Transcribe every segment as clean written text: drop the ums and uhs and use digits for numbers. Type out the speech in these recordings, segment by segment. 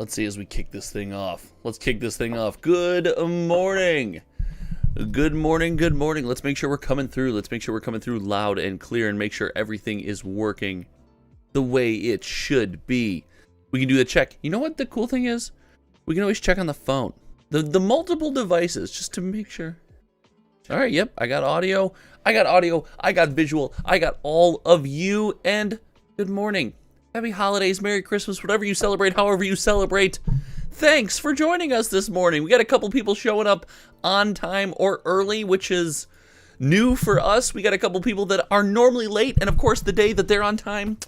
Let's see as we kick this thing off. Let's kick this thing off. Good morning. Good morning, good morning. Let's make sure we're coming through. Let's make sure we're coming through loud and clear and make sure everything is working the way it should be. We can do the check. You know what the cool thing is? We can always check on the phone. The multiple devices, just to make sure. All right, yep, I got audio. I got visual. I got all of you, and good morning. Happy holidays, Merry Christmas, whatever you celebrate, however you celebrate. Thanks for joining us this morning. We got a couple people showing up on time or early, which is new for us. We got a couple people that are normally late, and of course, the day that they're on time,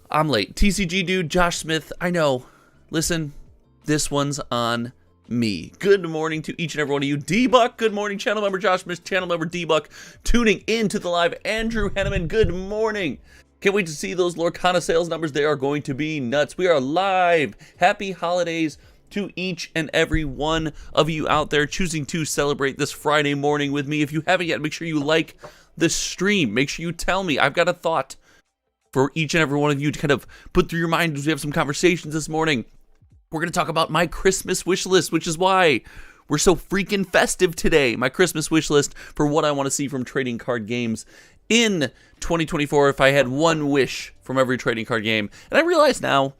I'm late. TCG dude, Josh Smith, I know. Listen, this one's on me. Good morning to each and every one of you. D-Buck, good morning. Channel member Josh Smith, channel member D-Buck, tuning into the live. Andrew Henneman, good morning. Can't wait to see those Lorcana sales numbers. They are going to be nuts. We are live. Happy holidays to each and every one of you out there choosing to celebrate this Friday morning with me. If you haven't yet, make sure you like the stream. Make sure you tell me. I've got a thought for each and every one of you to kind of put through your mind as we have some conversations this morning. We're going to talk about my Christmas wish list, which is why we're so freaking festive today. My Christmas wish list for what I want to see from trading card games in 2024 if I had one wish from every trading card game. And I realize now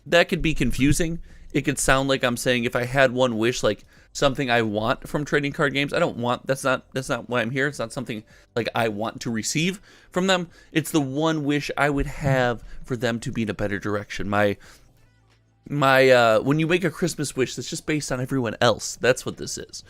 that could be confusing. It could sound like I'm saying if I had one wish, like something I want from trading card games. I don't want, that's not why I'm here. It's not something like I want to receive from them. It's the one wish I would have for them to be in a better direction. When you make a Christmas wish that's just based on everyone else, that's what this is.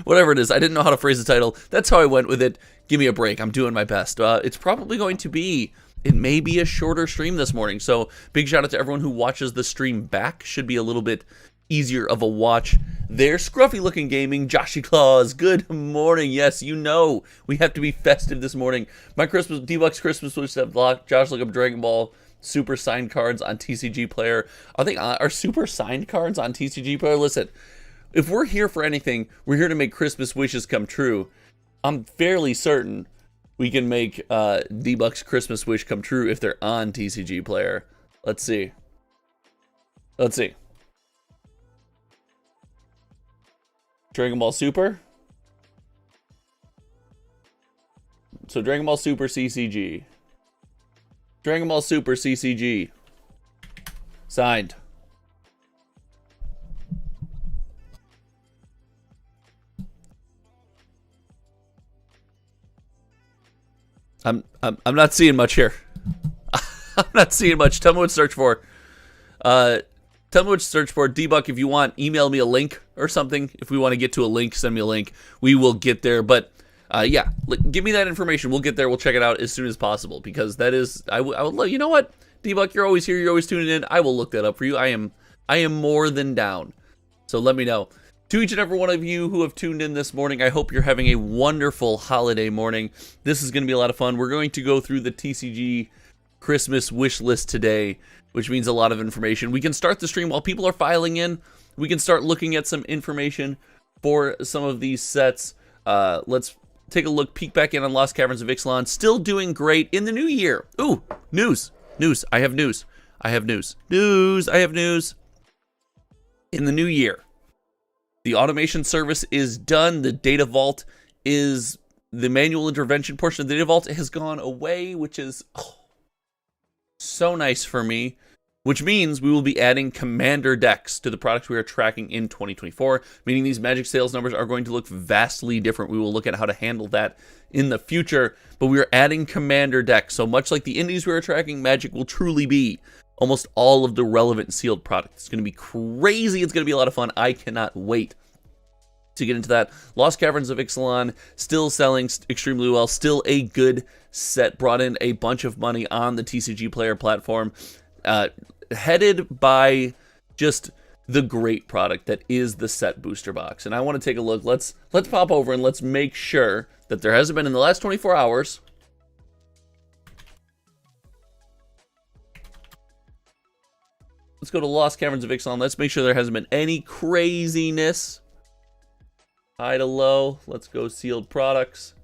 Whatever it is, I didn't know how to phrase the title. That's how I went with it. Give me a break. I'm doing my best. It's probably going to be, it may be a shorter stream this morning. So big shout out to everyone who watches the stream back. Should be a little bit easier of a watch there. Scruffy looking gaming, Joshy Claus, good morning. Yes, you know we have to be festive this morning. My Christmas, D-Bucks Christmas wish have blocked. Josh look up Dragon Ball Super signed cards on TCG Player. I think are super signed cards on TCG Player. Listen, if we're here for anything, we're here to make Christmas wishes come true. I'm fairly certain we can make D-Buck's Christmas wish come true if they're on TCG Player. Let's see. Let's see. Dragon Ball Super. So Dragon Ball Super CCG. Dragon Ball Super CCG. Signed. I'm not seeing much here. I'm not seeing much. Tell me what to search for. Tell me what to search for. D-Buck, if you want, email me a link or something. If we want to get to a link, send me a link. We will get there. But yeah, give me that information. We'll get there. We'll check it out as soon as possible because that is, I would love, you know what, D-Buck, you're always here. You're always tuning in. I will look that up for you. I am more than down. So let me know. To each and every one of you who have tuned in this morning, I hope you're having a wonderful holiday morning. This is going to be a lot of fun. We're going to go through the TCG Christmas wish list today, which means a lot of information. We can start the stream while people are filing in. We can start looking at some information for some of these sets. Let's take a look, peek back in on Lost Caverns of Ixalan. Still doing great in the new year. Ooh, news. I have news. I have news. In the new year, the automation service is done. The data vault is, the manual intervention portion of the data vault has gone away, which is so nice for me. Which means we will be adding commander decks to the products we are tracking in 2024, meaning these Magic sales numbers are going to look vastly different. We will look at how to handle that in the future, but we are adding commander decks. So much like the indies we are tracking, Magic will truly be almost all of the relevant sealed products. It's going to be crazy. It's going to be a lot of fun. I cannot wait to get into that. Lost Caverns of Ixalan still selling extremely well. Still a good set. Brought in a bunch of money on the TCG Player platform. Headed by just the great product that is the set booster box. And I want to take a look. Let's pop over and let's make sure that there hasn't been in the last 24 hours. Let's go to Lost Caverns of Ixalan. Let's make sure there hasn't been any craziness. High to low. Let's go sealed products.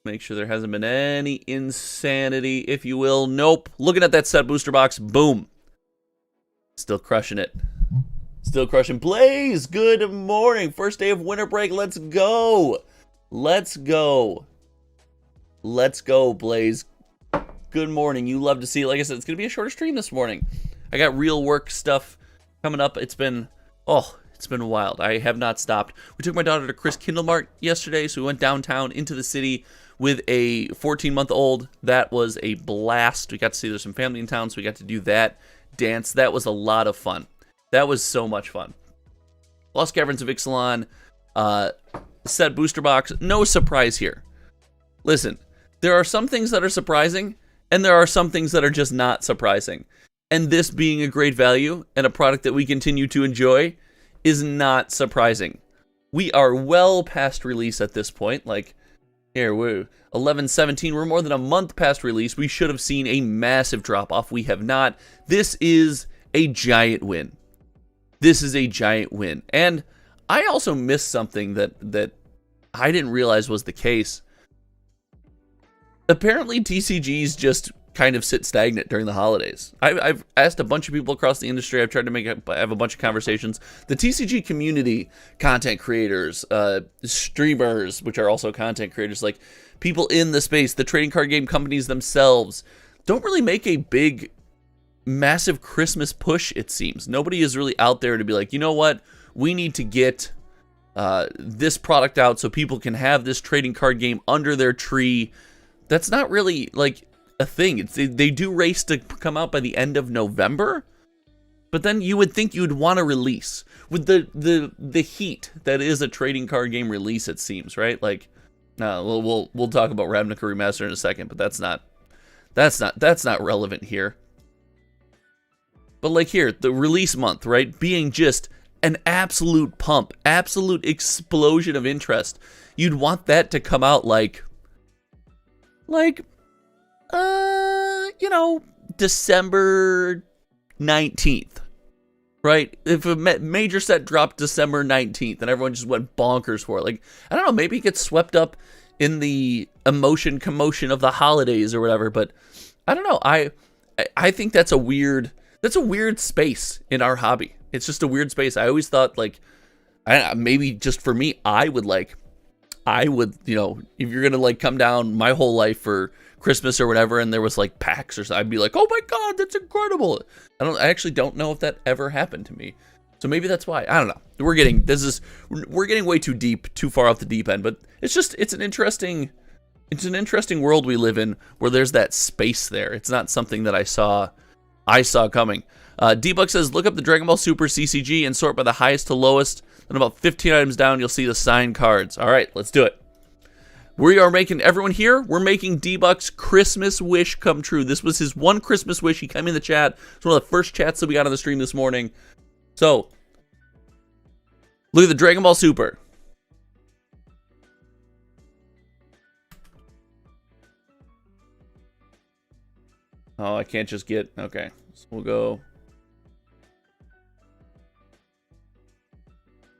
Make sure there hasn't been any insanity, if you will. Nope. Looking at that set booster box, boom. Still crushing it. Still crushing. Blaze, good morning. First day of winter break. Let's go. Let's go. Let's go, Blaze. Good morning. You love to see it. Like I said, it's going to be a shorter stream this morning. I got real work stuff coming up. It's been wild. I have not stopped. We took my daughter to Chris Kindlemart yesterday, so we went downtown into the city with a 14-month-old. That was a blast. We got to see there's some family in town, so we got to do that dance. That was a lot of fun. That was so much fun. Lost Caverns of Ixalan, set booster box. No surprise here. Listen, there are some things that are surprising, and there are some things that are just not surprising. And this being a great value and a product that we continue to enjoy is not surprising. We are well past release at this point. Like, here, we're 11/17. We're more than a month past release. We should have seen a massive drop-off. We have not. This is a giant win. This is a giant win. And I also missed something that I didn't realize was the case. Apparently, TCGs just kind of sit stagnant during the holidays. I've asked a bunch of people across the industry. I've tried to have a bunch of conversations. The TCG community, content creators, streamers, which are also content creators, like people in the space, the trading card game companies themselves, don't really make a big, massive Christmas push, it seems. Nobody is really out there to be like, you know what? We need to get this product out so people can have this trading card game under their tree. That's not really, like, a thing. They do race to come out by the end of November, but then you would think you'd want to release with the heat that is a trading card game release. It seems, right? Like, no, we'll talk about Ravnica Remastered in a second, but that's not relevant here. But like here, the release month, right, being just an absolute pump, absolute explosion of interest. You'd want that to come out like. You know, December 19th, right? If a major set dropped December 19th and everyone just went bonkers for it, like, I don't know, maybe it gets swept up in the commotion of the holidays or whatever, but I don't know. I think that's a weird space in our hobby. It's just a weird space. I always thought, like, maybe just for me, I would, you know, if you're gonna like come down my whole life for Christmas or whatever, and there was like packs or something, I'd be like, oh my god, that's incredible. I actually don't know if that ever happened to me. So maybe that's why. I don't know. We're getting way too deep, too far off the deep end, but it's an interesting world we live in where there's that space there. It's not something that I saw coming. D-Buck says, look up the Dragon Ball Super CCG and sort by the highest to lowest. Then about 15 items down, you'll see the signed cards. All right, let's do it. We are making, everyone here, we're making D-Buck's Christmas wish come true. This was his one Christmas wish. He came in the chat. It's one of the first chats that we got on the stream this morning. So, look at the Dragon Ball Super. Oh, I can't just get, okay. So we'll go.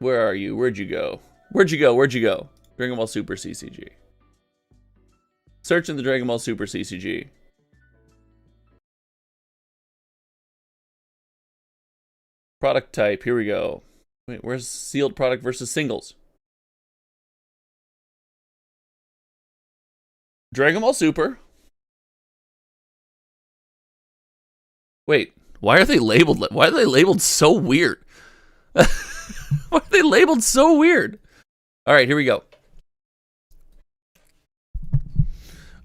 Where are you? Where'd you go? Where'd you go? Dragon Ball Super CCG. Searching the Dragon Ball Super CCG. Product type. Here we go. Wait, where's sealed product versus singles? Dragon Ball Super. Wait, why are they labeled? Why are they labeled so weird? Why are they labeled so weird? All right, here we go.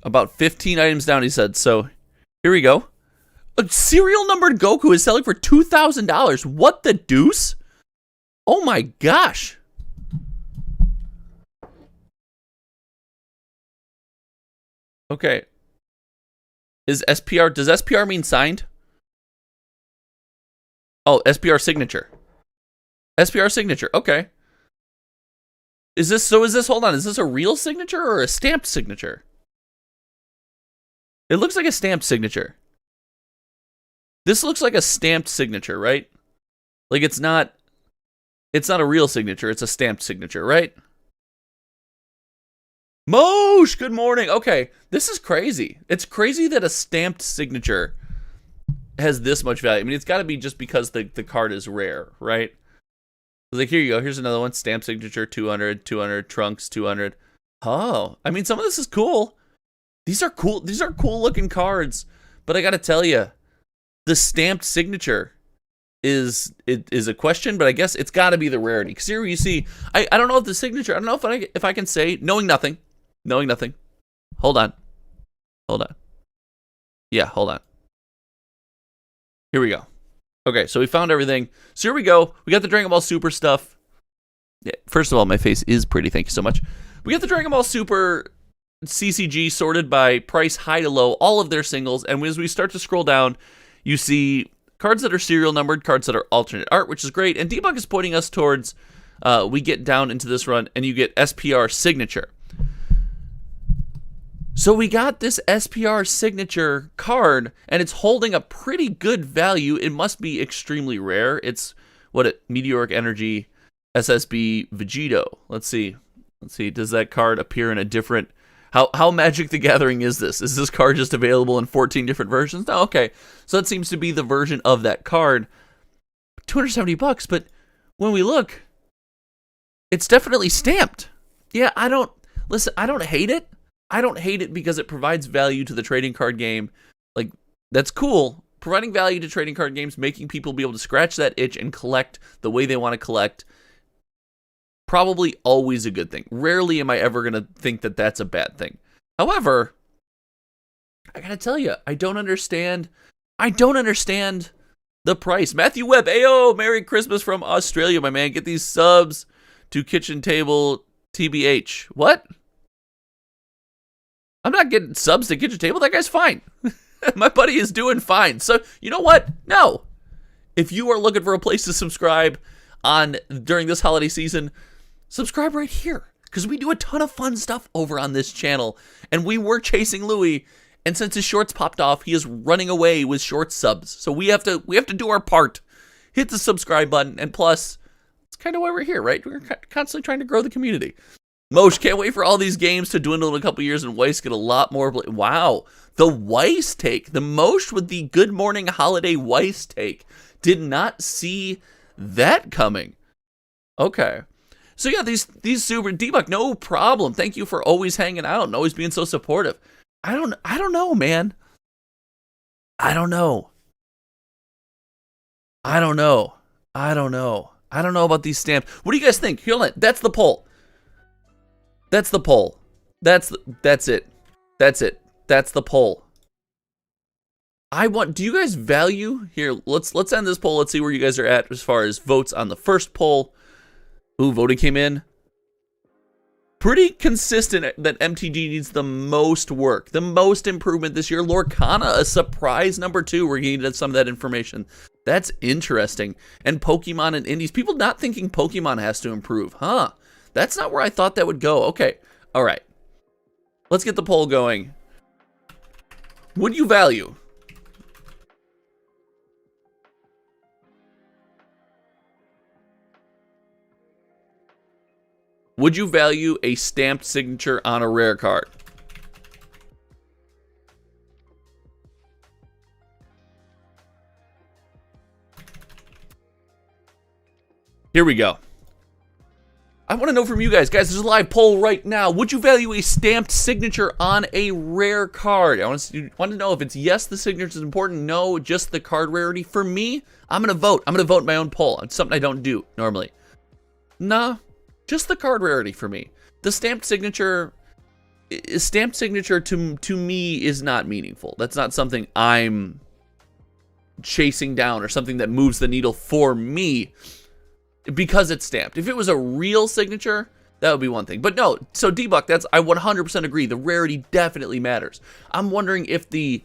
About 15 items down, he said. So, here we go. A serial numbered Goku is selling for $2,000. What the deuce? Oh my gosh. Okay. Is SPR, does SPR mean signed? Oh, SPR signature. SPR signature, okay. Hold on, is this a real signature or a stamped signature? It looks like a stamped signature. This looks like a stamped signature, right? Like it's not a real signature, it's a stamped signature, right? Mosh, good morning. Okay, this is crazy. It's crazy that a stamped signature has this much value. I mean, it's got to be just because the card is rare, right? Like, here you go. Here's another one. Stamp signature, 200, 200. Trunks, 200. Oh, I mean, some of this is cool. These are cool. These are cool looking cards. But I got to tell you, the stamped signature is a question, but I guess it's got to be the rarity. Because here you see, I don't know if the signature, I don't know if I can say, knowing nothing. Hold on. Yeah, hold on. Here we go. Okay, so we found everything. So here we go. We got the Dragon Ball Super stuff. Yeah, first of all, my face is pretty. Thank you so much. We got the Dragon Ball Super CCG sorted by price high to low, all of their singles. And as we start to scroll down, you see cards that are serial numbered, cards that are alternate art, which is great. And Debug is pointing us towards, we get down into this run, and you get SPR signature. So we got this SPR signature card, and it's holding a pretty good value. It must be extremely rare. It's, Meteoric Energy, SSB, Vegito. Let's see. Does that card appear in a different... How Magic the Gathering is this? Is this card just available in 14 different versions? No, okay. So that seems to be the version of that card. $270, but when we look, it's definitely stamped. Yeah, I don't hate it. I don't hate it because it provides value to the trading card game. Like, that's cool. Providing value to trading card games, making people be able to scratch that itch and collect the way they want to collect. Probably always a good thing. Rarely am I ever going to think that that's a bad thing. However, I got to tell you, I don't understand the price. Matthew Webb, ayo, Merry Christmas from Australia, my man. Get these subs to Kitchen Table TBH. What? I'm not getting subs to Kitchen Table. That guy's fine. My buddy is doing fine. So, you know what? No. If you are looking for a place to subscribe during this holiday season, subscribe right here. Because we do a ton of fun stuff over on this channel. And we were chasing Louis. And since his shorts popped off, he is running away with short subs. So we have to do our part. Hit the subscribe button. And plus, it's kind of why we're here, right? We're constantly trying to grow the community. Mosh, can't wait for all these games to dwindle in a couple years and Weiss get a lot more. Wow. The Weiss take. The Mosh with the Good Morning Holiday Weiss take. Did not see that coming. Okay. So yeah, these super Debug, no problem. Thank you for always hanging out and always being so supportive. I don't know, man. I don't know about these stamps. What do you guys think? Hold on. That's the poll. That's the poll. That's it. That's the poll. Do you guys value here? Let's end this poll. Let's see where you guys are at as far as votes on the first poll. Ooh, voting came in. Pretty consistent that MTG needs the most work, the most improvement this year. Lorcana, a surprise number 2. We're getting into some of that information. That's interesting. And Pokemon and Indies. People not thinking Pokemon has to improve, huh? That's not where I thought that would go. Okay. All right. Let's get the poll going. Would you value? Would you value a stamped signature on a rare card? Here we go. I want to know from you guys. Guys, there's a live poll right now. Would you value a stamped signature on a rare card? I want to know if it's yes, the signature is important, no, just the card rarity. For me, I'm going to vote. I'm going to vote my own poll. It's something I don't do normally. Nah, just the card rarity for me. The stamped signature to me is not meaningful. That's not something I'm chasing down or something that moves the needle for me. Because it's stamped. If it was a real signature, that would be one thing. But no, so Debug, I 100% agree. The rarity definitely matters. I'm wondering if the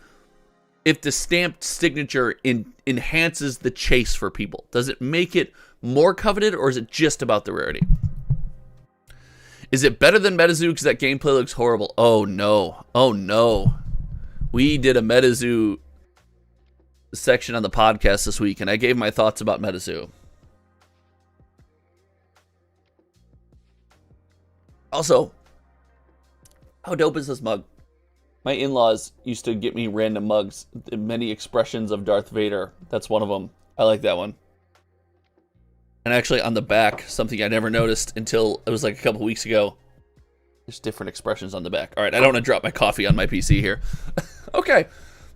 stamped signature enhances the chase for people. Does it make it more coveted, or is it just about the rarity? Is it better than MetaZoo because that gameplay looks horrible? Oh no. Oh no. We did a MetaZoo section on the podcast this week, and I gave my thoughts about MetaZoo. Also, how dope is this mug? My in-laws used to get me random mugs. Many expressions of Darth Vader. That's one of them. I like that one. And actually on the back, something I never noticed until it was like a couple weeks ago. There's different expressions on the back. All right, I don't want to drop my coffee on my PC here. Okay,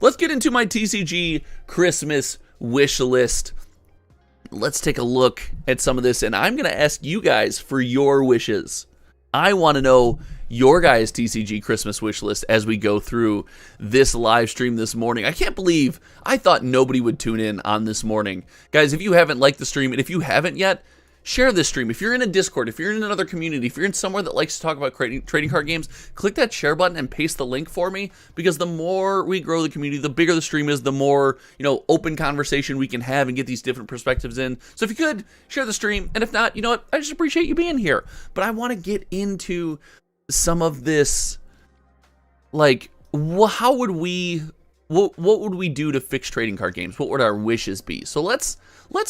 let's get into my TCG Christmas wish list. Let's take a look at some of this, and I'm going to ask you guys for your wishes. I want to know your guys' TCG Christmas wish list as we go through this live stream this morning. I can't believe I thought nobody would tune in on this morning. Guys, if you haven't liked the stream, and if you haven't yet, share this stream. If you're in a Discord, if you're in another community, if you're in somewhere that likes to talk about trading card games, click that share button and paste the link for me, because the more we grow the community, the bigger the stream is, the more, open conversation we can have and get these different perspectives in. So if you could, share the stream, and if not, you know what, I just appreciate you being here. But I want to get into some of this, like, how would we, what would we do to fix trading card games? What would our wishes be? So let's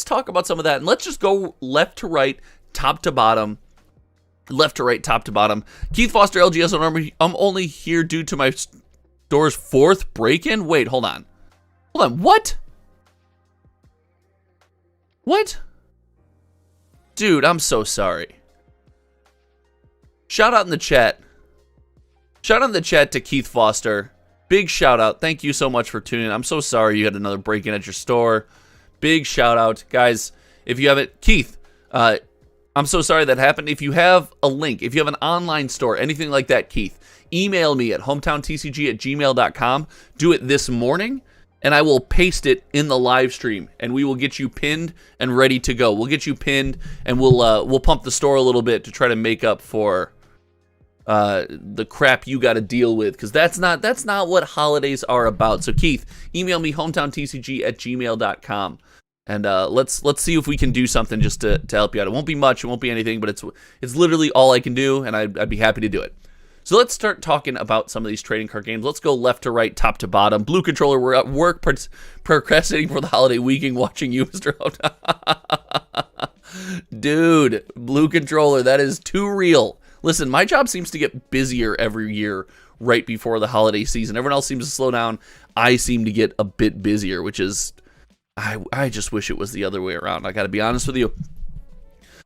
talk about some of that, and let's just go left to right, top to bottom. Left to right, top to bottom. Keith Foster, LGS, I'm only here due to my store's 4th break-in. Wait, hold on. What? What? Dude, I'm so sorry. Shout out in the chat. Shout out in the chat to Keith Foster. Big shout out. Thank you so much for tuning in. I'm so sorry you had another break-in at your store. Big shout out. Guys, if you haven't, Keith, I'm so sorry that happened. If you have a link, if you have an online store, anything like that, Keith, email me at hometowntcg@gmail.com. Do it this morning, and I will paste it in the live stream, and we will get you pinned and ready to go. We'll get you pinned, and we'll pump the store a little bit to try to make up for the crap you got to deal with, because that's not what holidays are about. So Keith, email me hometowntcg@gmail.com, and let's see if we can do something just to help you out. It won't be much, it won't be anything, but it's literally all I can do, and I'd be happy to do it. So let's start talking about some of these trading card games. Let's go left to right, top to bottom. Blue Controller, we're at work procrastinating for the holiday weekend watching you, Mr. Dude, Blue Controller, that is too real. Listen, my job seems to get busier every year right before the holiday season. Everyone else seems to slow down. I seem to get a bit busier, which is, I just wish it was the other way around. I got to be honest with you.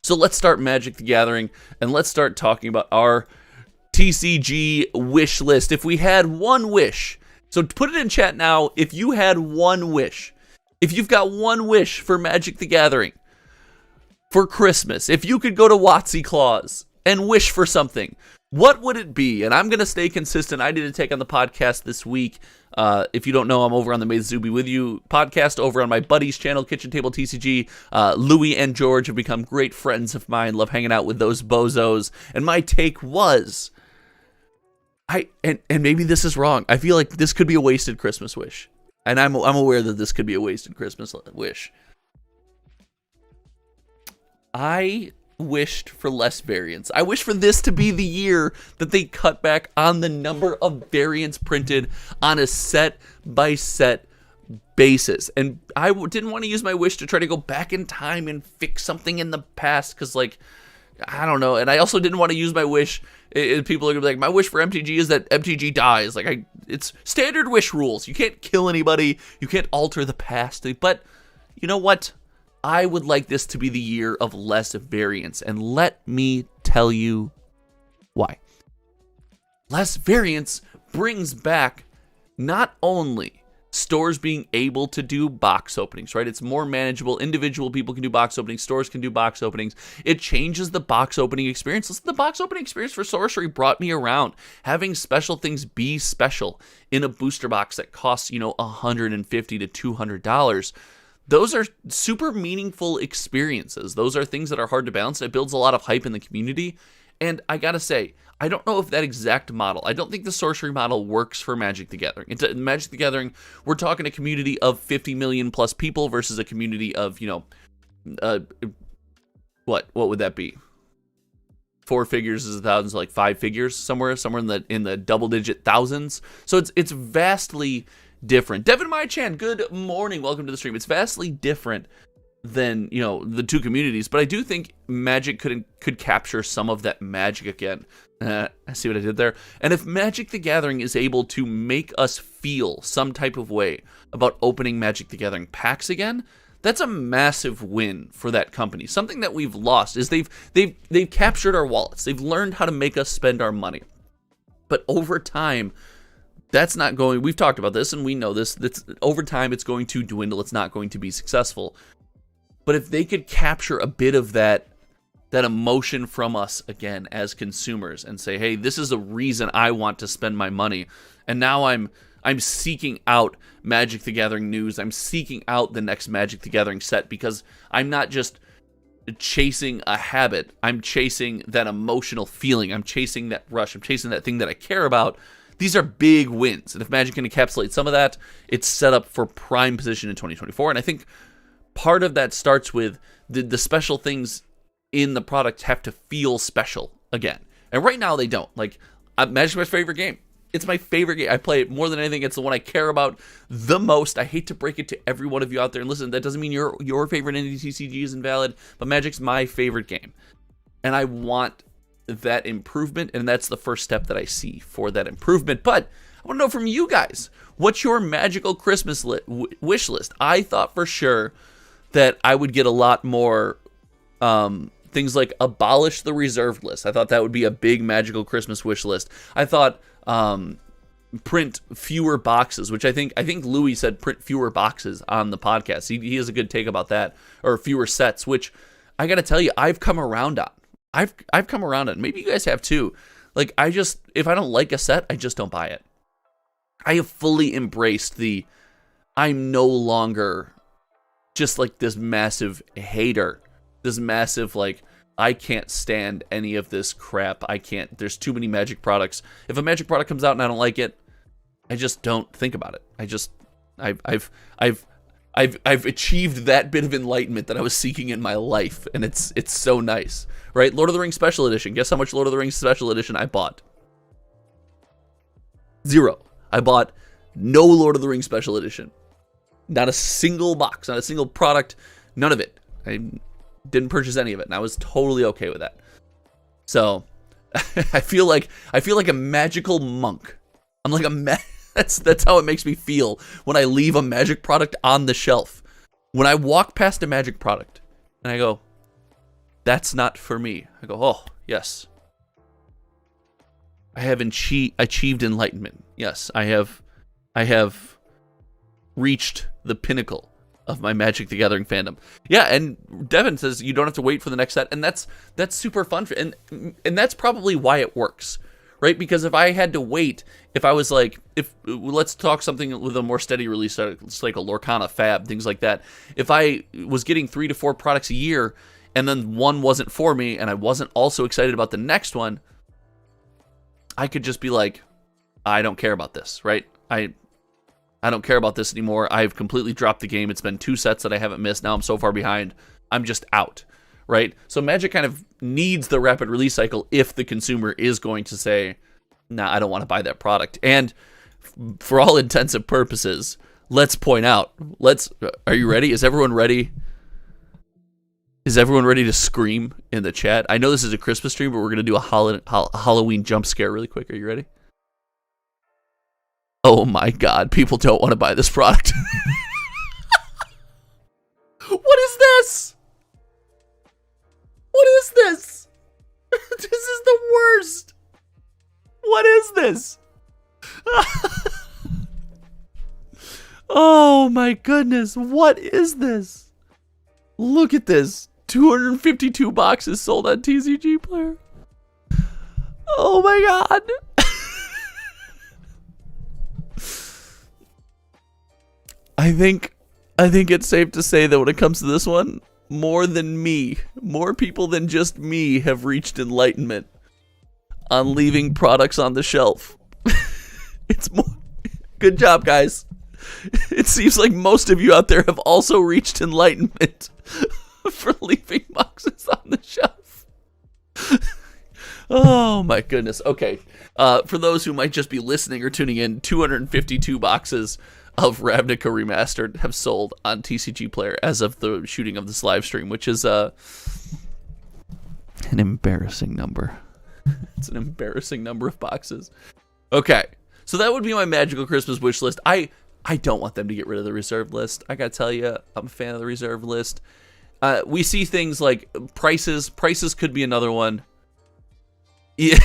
So let's start Magic the Gathering, and let's start talking about our TCG wish list. If we had one wish, so put it in chat now, if you had one wish, if you've got one wish for Magic the Gathering for Christmas, if you could go to WotC Claus and wish for something, what would it be? And I'm going to stay consistent. I did a take on the podcast this week. If you don't know, I'm over on the May the Zoo Be With You podcast, over on my buddy's channel, Kitchen Table TCG. Louie and George have become great friends of mine. Love hanging out with those bozos. And my take was, and maybe this is wrong, I feel like this could be a wasted Christmas wish. And I'm aware that this could be a wasted Christmas wish. I wished for less variants. I wish for this to be the year that they cut back on the number of variants printed on a set by set basis. And I didn't want to use my wish to try to go back in time and fix something in the past, because, like, I don't know. And I also didn't want to use my wish. People are gonna be like, my wish for MTG is that MTG dies. Like, it's standard wish rules. You can't kill anybody. You can't alter the past. But you know what? I would like this to be the year of less variance, and let me tell you why. Less variance brings back not only stores being able to do box openings, right? It's more manageable. Individual people can do box openings. Stores can do box openings. It changes the box opening experience. Listen, the box opening experience for Sorcery brought me around. Having special things be special in a booster box that costs, $150 to $200. Those are super meaningful experiences. Those are things that are hard to balance. It builds a lot of hype in the community. And I gotta say, I don't know if that exact model, I don't think the Sorcery model works for Magic the Gathering. Magic the Gathering, we're talking a community of 50 million plus people versus a community of, what would that be? 4 figures is thousands, like 5 figures, somewhere in the double digit thousands. So it's vastly different. Devin Mai-chan, good morning. Welcome to the stream. It's vastly different than, you know, the two communities, but I do think Magic could capture some of that magic again. I see what I did there. And if Magic the Gathering is able to make us feel some type of way about opening Magic the Gathering packs again, that's a massive win for that company. Something that we've lost is they've captured our wallets. They've learned how to make us spend our money. But over time, that's not going, we've talked about this and we know this, that's, over time it's going to dwindle, it's not going to be successful. But if they could capture a bit of that emotion from us again as consumers and say, hey, this is a reason I want to spend my money. And now I'm seeking out Magic the Gathering news. I'm seeking out the next Magic the Gathering set because I'm not just chasing a habit. I'm chasing that emotional feeling. I'm chasing that rush. I'm chasing that thing that I care about. These are big wins. And if Magic can encapsulate some of that, it's set up for prime position in 2024. And I think part of that starts with the special things in the product have to feel special again. And right now they don't. Like, Magic's my favorite game. It's my favorite game. I play it more than anything. It's the one I care about the most. I hate to break it to every one of you out there. And listen, that doesn't mean your favorite HTTCG is invalid, but Magic's my favorite game. And I want that improvement, and that's the first step that I see for that improvement. But I want to know from you guys, what's your magical Christmas wish list? I thought for sure that I would get a lot more things like abolish the reserved list. I thought that would be a big magical Christmas wish list. I thought print fewer boxes, which I think Louis said print fewer boxes on the podcast. He has a good take about that, or fewer sets, which I got to tell you, I've come around on. I've come around on. Maybe you guys have too. Like, if I don't like a set, I just don't buy it. I have fully embraced I'm no longer just like this massive hater, this massive, like, I can't stand any of this crap. There's too many Magic products. If a Magic product comes out and I don't like it, I just don't think about it. I've achieved that bit of enlightenment that I was seeking in my life, and it's so nice, right? Lord of the Rings Special Edition. Guess how much Lord of the Rings Special Edition I bought? 0. I bought no Lord of the Rings Special Edition. Not a single box, not a single product, none of it. I didn't purchase any of it, and I was totally okay with that. So I feel like a magical monk. I'm like that's how it makes me feel when I leave a Magic product on the shelf. When I walk past a Magic product and I go, that's not for me. I go, oh, yes. I have achieved enlightenment. Yes, I have reached the pinnacle of my Magic the Gathering fandom. Yeah, and Devin says you don't have to wait for the next set, and that's super fun, and that's probably why it works, right? Because if I had to wait, if I was like, let's talk something with a more steady release, it's like a Lorcana Fab, things like that. If I was getting 3 to 4 products a year, and then one wasn't for me, and I wasn't also excited about the next one, I could just be like, I don't care about this, right? I don't care about this anymore. I've completely dropped the game. It's been 2 sets that I haven't missed. Now I'm so far behind. I'm just out, right? So Magic kind of needs the rapid release cycle if the consumer is going to say, nah, I don't want to buy that product. And for all intents and purposes, let's point out, are you ready? Is everyone ready? Is everyone ready to scream in the chat? I know this is a Christmas stream, but we're going to do a Halloween jump scare really quick. Are you ready? Oh my God, people don't want to buy this product. What is this? What is this? This is the worst. What is this? Oh my goodness, what is this? Look at this. 252 boxes sold on TCG Player. Oh my God. I think it's safe to say that when it comes to this one, more people than just me have reached enlightenment on leaving products on the shelf. It's more. Good job, guys. It seems like most of you out there have also reached enlightenment for leaving boxes on the shelf. Oh my goodness. Okay. For those who might just be listening or tuning in, 252 boxes of Ravnica Remastered have sold on TCG Player as of the shooting of this live stream, which is an embarrassing number. It's an embarrassing number of boxes. Okay, so that would be my magical Christmas wish list. I don't want them to get rid of the reserve list. I gotta tell you, I'm a fan of the reserve list. We see things like prices. Prices could be another one. Yeah.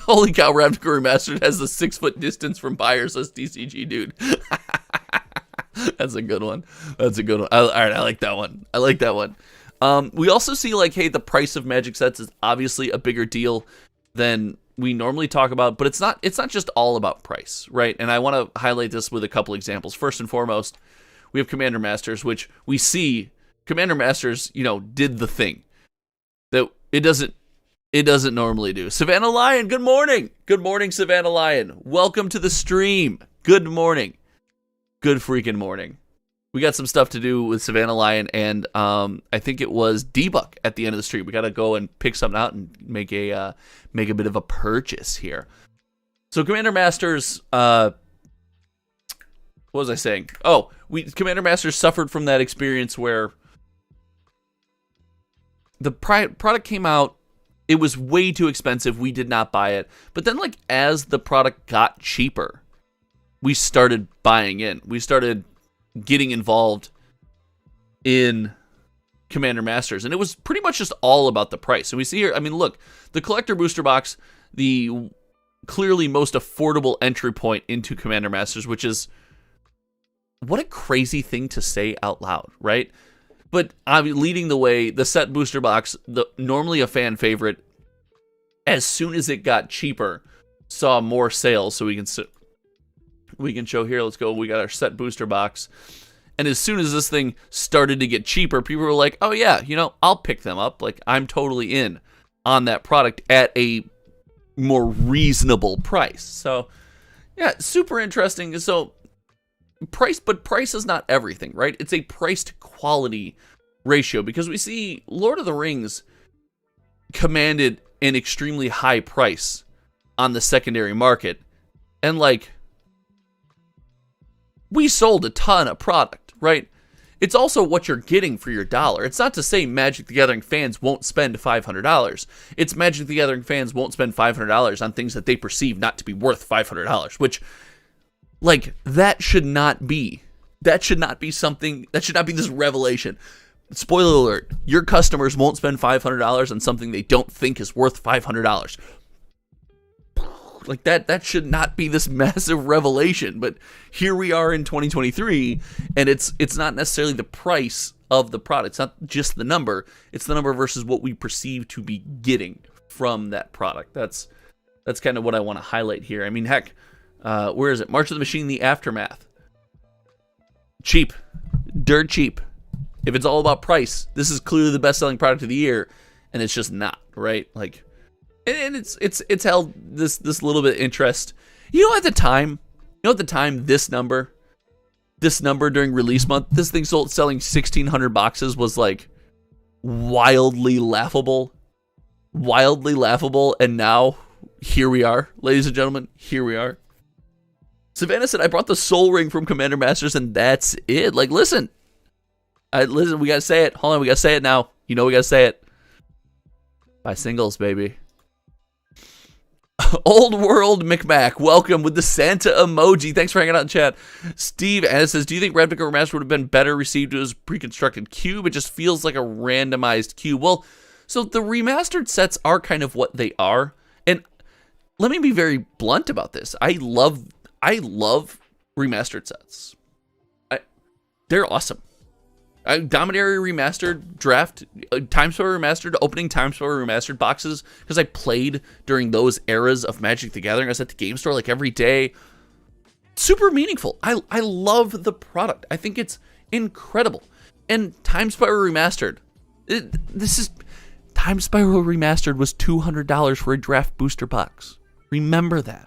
Holy cow, Ravnica Remastered has the 6-foot distance from buyers, says TCG dude. That's a good one. That's a good one. All right, I like that one. I like that one. We also see, like, hey, the price of Magic sets is obviously a bigger deal than we normally talk about, but it's not just all about price, right? And I want to highlight this with a couple examples. First and foremost, we have Commander Masters, which we see Commander Masters, did the thing that it doesn't normally do. Savannah Lion, good morning. Good morning, Savannah Lion. Welcome to the stream. Good morning. Good freaking morning. We got some stuff to do with Savannah Lion, and I think it was Debug at the end of the stream. We got to go and pick something out and make a bit of a purchase here. So Commander Masters, what was I saying? Oh, Commander Masters suffered from that experience where the product came out. It was way too expensive. We did not buy it. But then, like, as the product got cheaper, we started buying in. We started getting involved in Commander Masters. And it was pretty much just all about the price. And we see here, I mean, look, the Collector Booster Box, the clearly most affordable entry point into Commander Masters, which is, what a crazy thing to say out loud, right? But leading the way, the set booster box, normally a fan favorite, as soon as it got cheaper, saw more sales. So we can show here. Let's go. We got our set booster box. And as soon as this thing started to get cheaper, people were like, oh yeah, I'll pick them up. Like, I'm totally in on that product at a more reasonable price. So yeah, super interesting. So price is not everything, right? It's a price to quality ratio, because we see Lord of the Rings commanded an extremely high price on the secondary market, and like, we sold a ton of product, right? It's also what you're getting for your dollar. It's not to say Magic the Gathering fans won't spend $500. It's Magic the Gathering fans won't spend $500 on things that they perceive not to be worth $500, which, like, that should not be something, that should not be this revelation. Spoiler alert, your customers won't spend $500 on something they don't think is worth $500. Like, that should not be this massive revelation, but here we are in 2023, and it's not necessarily the price of the product. It's not just the number, it's the number versus what we perceive to be getting from that product. That's kind of what I want to highlight here. I mean, heck, where is it? March of the Machine, The Aftermath. Cheap. Dirt cheap. If it's all about price, this is clearly the best-selling product of the year, and it's just not, right? Like, and it's held this little bit of interest. At the time, this number during release month, this thing selling 1,600 boxes was like wildly laughable, and now here we are, ladies and gentlemen, here we are. Savannah said, I brought the Soul Ring from Commander Masters, and that's it. Like, listen, we gotta say it. Hold on, we gotta say it now. We gotta say it. Buy singles, baby. Old World McMac, welcome with the Santa emoji. Thanks for hanging out in chat. Steve Anna says, do you think Ravnica Remastered would have been better received as pre-constructed cube? It just feels like a randomized cube. Well, so the remastered sets are kind of what they are. And let me be very blunt about this. I love remastered sets. They're awesome. Dominaria Remastered draft, Timespower Remastered, opening Timespower Remastered boxes, because I played during those eras of Magic the Gathering. I was at the game store like every day. Super meaningful. I love the product. I think it's incredible. And Timespower Remastered, Timespower Remastered was $200 for a draft booster box. Remember that.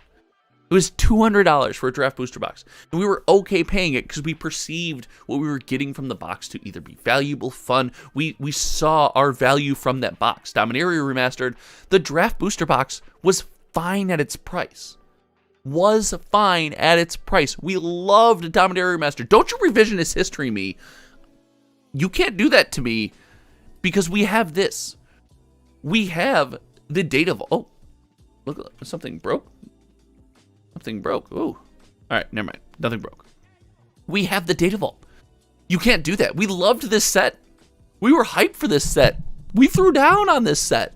It was $200 for a draft booster box. And we were okay paying it because we perceived what we were getting from the box to either be valuable, fun. We saw our value from that box. Dominaria Remastered, the draft booster box was fine at its price. was fine at its price. We loved Dominaria Remastered. Don't you revisionist history me. You can't do that to me because we have this. We have the data vault. Oh, look, something broke. Something broke. Ooh. All right, never mind. Nothing broke. We have the data vault. You can't do that. We loved this set. We were hyped for this set. We threw down on this set.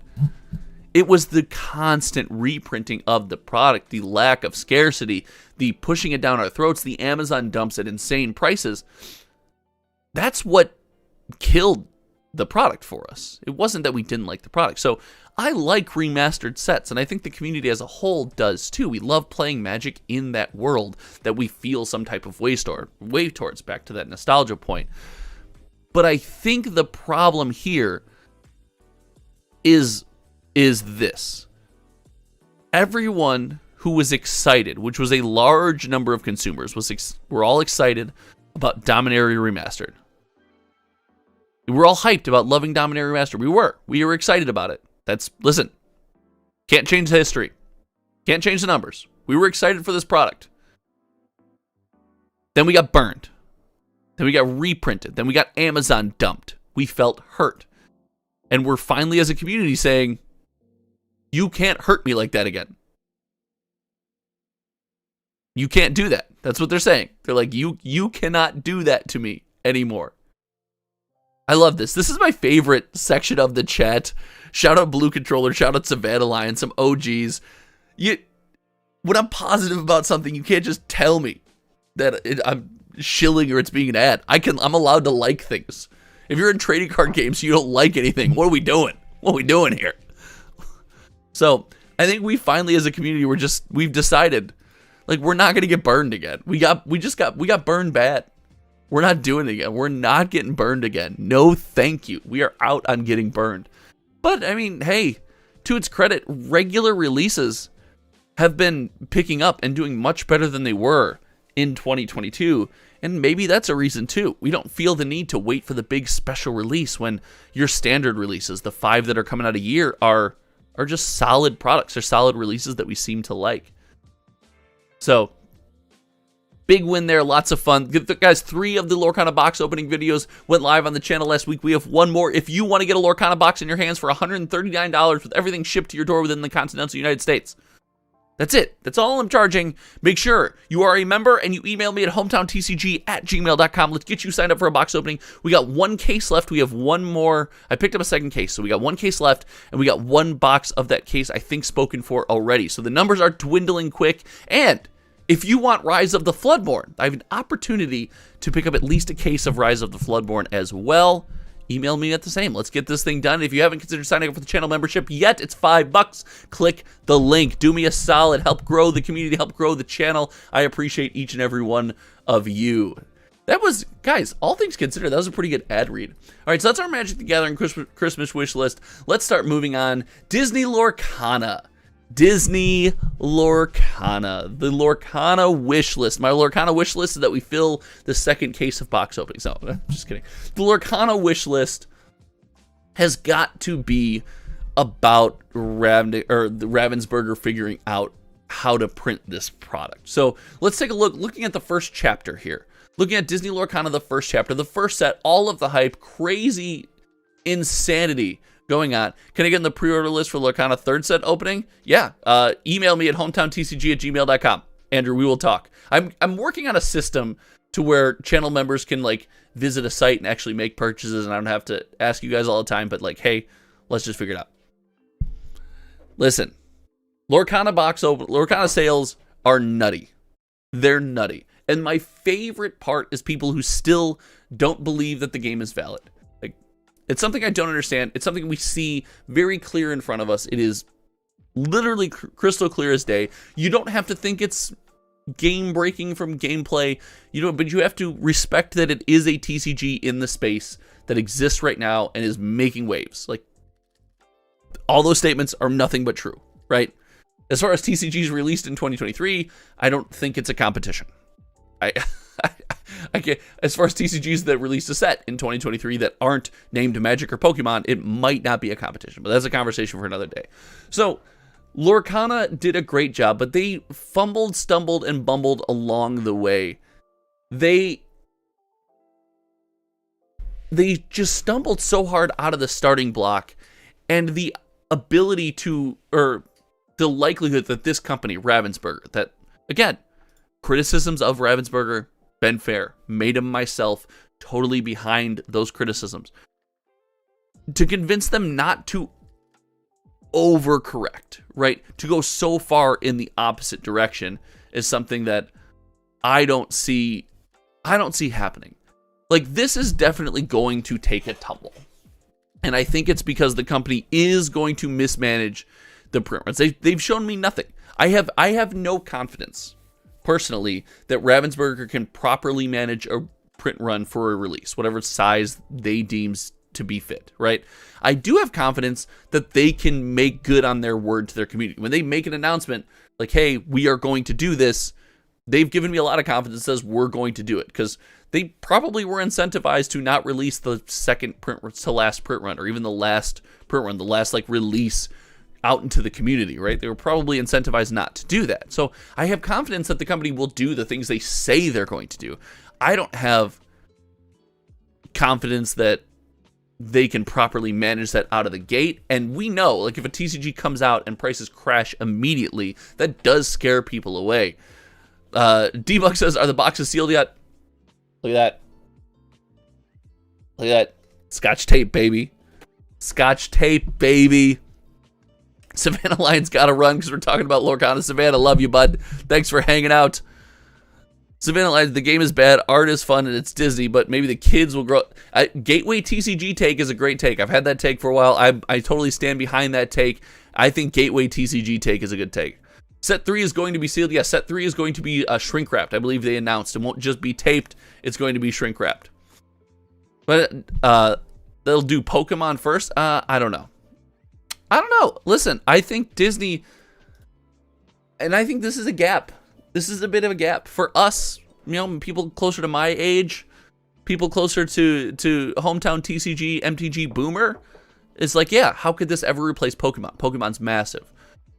It was the constant reprinting of the product, the lack of scarcity, the pushing it down our throats, the Amazon dumps at insane prices. That's what killed the product for us. It wasn't that we didn't like the product. So I like remastered sets, and I think the community as a whole does too. We love playing Magic in that world that we feel some type of way towards, back to that nostalgia point. But I think the problem here is this. Everyone who was excited, which was a large number of consumers, were all excited about Dominaria Remastered. We were all hyped about loving Dominaria Remastered. We were excited about it. Listen, can't change the history. Can't change the numbers. We were excited for this product. Then we got burned. Then we got reprinted. Then we got Amazon dumped. We felt hurt. And we're finally, as a community, saying, you can't hurt me like that again. You can't do that. That's what they're saying. They're like, you cannot do that to me anymore. I love this. This is my favorite section of the chat. Shout out Blue Controller. Shout out Savannah Lion. Some OGs. When I'm positive about something, you can't just tell me that I'm shilling or it's being an ad. I'm allowed to like things. If you're in trading card games, you don't like anything. What are we doing? What are we doing here? So I think we finally, as a community, we've decided, like, we're not gonna get burned again. We got burned bad. We're not doing it again. We're not getting burned again. No, thank you. We are out on getting burned. But I mean, hey, to its credit, regular releases have been picking up and doing much better than they were in 2022. And maybe that's a reason too. We don't feel the need to wait for the big special release when your standard releases, the 5 that are coming out a year, are just solid products. They're solid releases that we seem to like. So, big win there. Lots of fun. Guys, 3 of the Lorcana box opening videos went live on the channel last week. We have 1 more. If you want to get a Lorcana box in your hands for $139 with everything shipped to your door within the continental United States. That's it. That's all I'm charging. Make sure you are a member and you email me at hometowntcg@gmail.com. Let's get you signed up for a box opening. We got 1 case left. We have 1 more. I picked up a second case, so we got 1 case left, and we got 1 box of that case, I think, spoken for already. So the numbers are dwindling quick. And if you want Rise of the Floodborn, I have an opportunity to pick up at least a case of Rise of the Floodborn as well. Email me at the same. Let's get this thing done. If you haven't considered signing up for the channel membership yet, it's $5. Click the link. Do me a solid. Help grow the community. Help grow the channel. I appreciate each and every one of you. That was, guys, all things considered, that was a pretty good ad read. All right, so that's our Magic the Gathering Christmas wish list. Let's start moving on. Disney Lorcana. Disney Lorcana. The Lorcana wish list. My Lorcana wish list is that we fill the second case of box openings. No, just kidding. The Lorcana wish list has got to be about Ravensburger figuring out how to print this product. So let's take a look. Looking at the first chapter here. Looking at Disney Lorcana, the first chapter, the first set, all of the hype, crazy insanity going on. Can I get in the pre-order list for Lorcana third set opening? Yeah. Email me at hometowntcg@gmail.com. Andrew, we will talk. I'm working on a system to where channel members can, like, visit a site and actually make purchases, and I don't have to ask you guys all the time, but, like, hey, let's just figure it out. Listen, Lorcana sales are nutty. They're nutty. And my favorite part is people who still don't believe that the game is valid. It's something I don't understand. It's something we see very clear in front of us. It is literally crystal clear as day. You don't have to think it's game breaking from gameplay, but you have to respect that it is a TCG in the space that exists right now and is making waves. Like, all those statements are nothing but true, right? As far as TCGs released in 2023, I don't think it's a competition. I can't, as far as TCGs that released a set in 2023 that aren't named Magic or Pokemon, it might not be a competition, but that's a conversation for another day. So Lorcana did a great job, but they fumbled, stumbled, and bumbled along the way. They just stumbled so hard out of the starting block, and the ability to, or the likelihood that this company, Ravensburger, that, again, criticisms of Ravensburger, been fair, made them myself, totally behind those criticisms. To convince them not to overcorrect, right? To go so far in the opposite direction is something that I don't see happening. Like, this is definitely going to take a tumble. And I think it's because the company is going to mismanage the print runs. They've shown me nothing. I have no confidence, personally, that Ravensburger can properly manage a print run for a release, whatever size they deems to be fit, right? I do have confidence that they can make good on their word to their community. When they make an announcement like, hey, we are going to do this, they've given me a lot of confidence that says we're going to do it, because they probably were incentivized to not release the second print to last print run, or even the last print run, the last like release out into the community, right? They were probably incentivized not to do that. So I have confidence that the company will do the things they say they're going to do. I don't have confidence that they can properly manage that out of the gate. And we know, like, if a TCG comes out and prices crash immediately, that does scare people away. D-Buck says, are the boxes sealed yet? Look at that. Look at that. Scotch tape, baby. Scotch tape, baby. Savannah Lion's got to run because we're talking about Lorcana. Savannah, love you, bud. Thanks for hanging out. Savannah Lion, the game is bad, art is fun, and it's Disney, but maybe the kids will grow. Gateway TCG take is a great take. I've had that take for a while. I totally stand behind that take. I think Gateway TCG take is a good take. Set 3 is going to be sealed. Yeah, set 3 is going to be shrink wrapped. I believe they announced. It won't just be taped. It's going to be shrink wrapped. But they'll do Pokemon first? I don't know. Listen, I think Disney, and I think this is a gap. This is a bit of a gap for us, you know, people closer to my age, people closer to hometown TCG, MTG boomer. It's like, yeah, how could this ever replace Pokemon? Pokemon's massive.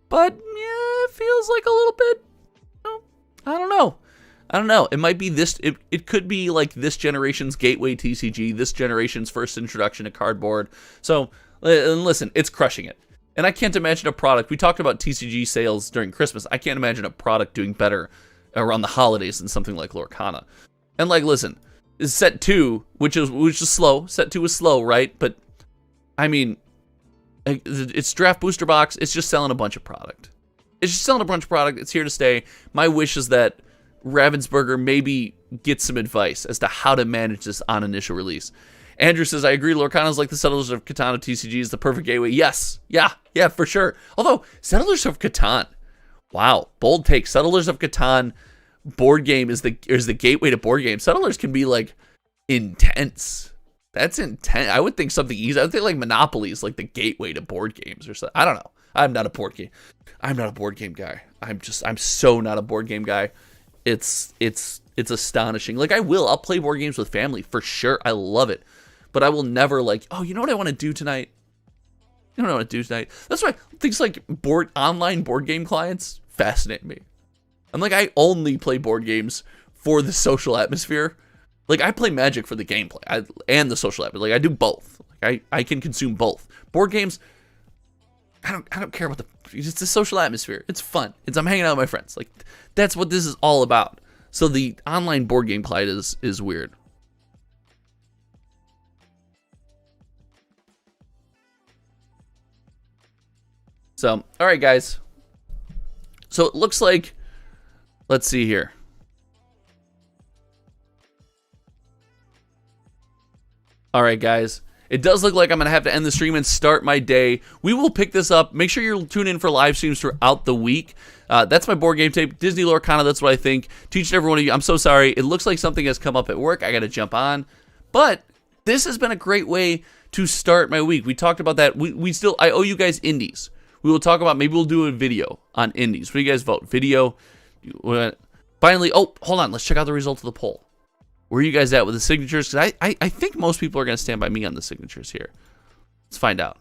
But, yeah, it feels like a little bit, you know, I don't know. It might be this, it could be like this generation's Gateway TCG, this generation's first introduction to cardboard. So, listen, it's crushing it. And I can't imagine a product, we talked about TCG sales during Christmas, I can't imagine a product doing better around the holidays than something like Lorcana. And like, listen, set 2, which is slow, set 2 is slow, right? But, I mean, it's draft booster box, it's just selling a bunch of product. It's here to stay. My wish is that Ravensburger maybe gets some advice as to how to manage this on initial release. Andrew says, I agree, Lorcana is like the Settlers of Catan of TCG, is the perfect gateway. Yes, yeah, for sure. Although, Settlers of Catan, wow, bold take. Settlers of Catan board game is the gateway to board games. Settlers can be, like, intense. That's intense. I would think something easy. I would think, like, Monopoly is, like, the gateway to board games or something. I don't know. I'm not a board game guy. I'm so not a board game guy. It's astonishing. Like, I'll play board games with family, for sure. I love it. But I will never, like, oh, you know what I want to do tonight? That's why things like online board game clients fascinate me. I'm like, I only play board games for the social atmosphere. Like, I play Magic for the gameplay and the social atmosphere. Like, I do both. Like, I can consume both. Board games, I don't care about it's the social atmosphere. It's fun. I'm hanging out with my friends. Like, that's what this is all about. So the online board game client is weird. So, all right, guys. So it looks like, let's see here. All right, guys. It does look like I'm going to have to end the stream and start my day. We will pick this up. Make sure you'll tune in for live streams throughout the week. That's my board game tape. Disney Lorcana, that's what I think. To each and every one of you, I'm so sorry. It looks like something has come up at work. I got to jump on. But this has been a great way to start my week. We talked about that. I owe you guys indies. We will talk about, maybe we'll do a video on indies. What do you guys vote? Video. Finally, oh, hold on. Let's check out the results of the poll. Where are you guys at with the signatures? Because I think most people are going to stand by me on the signatures here. Let's find out.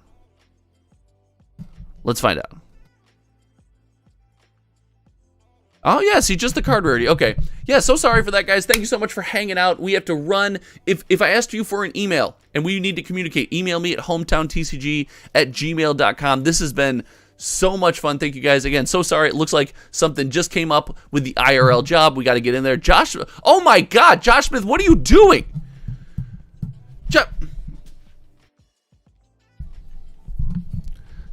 Oh, yeah, see, just the card rarity. Okay. Yeah, so sorry for that, guys. Thank you so much for hanging out. We have to run. If I asked you for an email and we need to communicate, email me at hometowntcg@gmail.com. This has been so much fun. Thank you, guys. Again, so sorry. It looks like something just came up with the IRL job. We got to get in there. Josh, oh, my God. Josh Smith, what are you doing?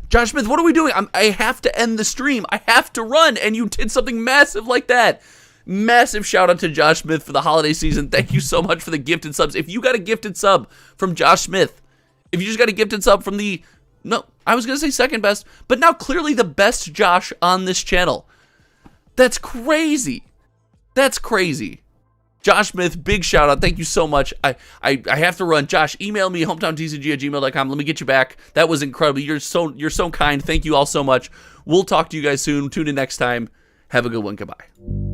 Josh Smith, what are we doing? I have to end the stream. I have to run, and you did something massive like that. Massive shout out to Josh Smith for the holiday season. Thank you so much for the gifted subs. If you got a gifted sub from Josh Smith, if you just got a gifted sub from the, no, I was going to say second best, but now clearly the best Josh on this channel. That's crazy. That's crazy. Josh Smith, big shout out. Thank you so much. I have to run. Josh, email me hometowntcg@gmail.com. Let me get you back. That was incredible. You're so kind. Thank you all so much. We'll talk to you guys soon. Tune in next time. Have a good one. Goodbye.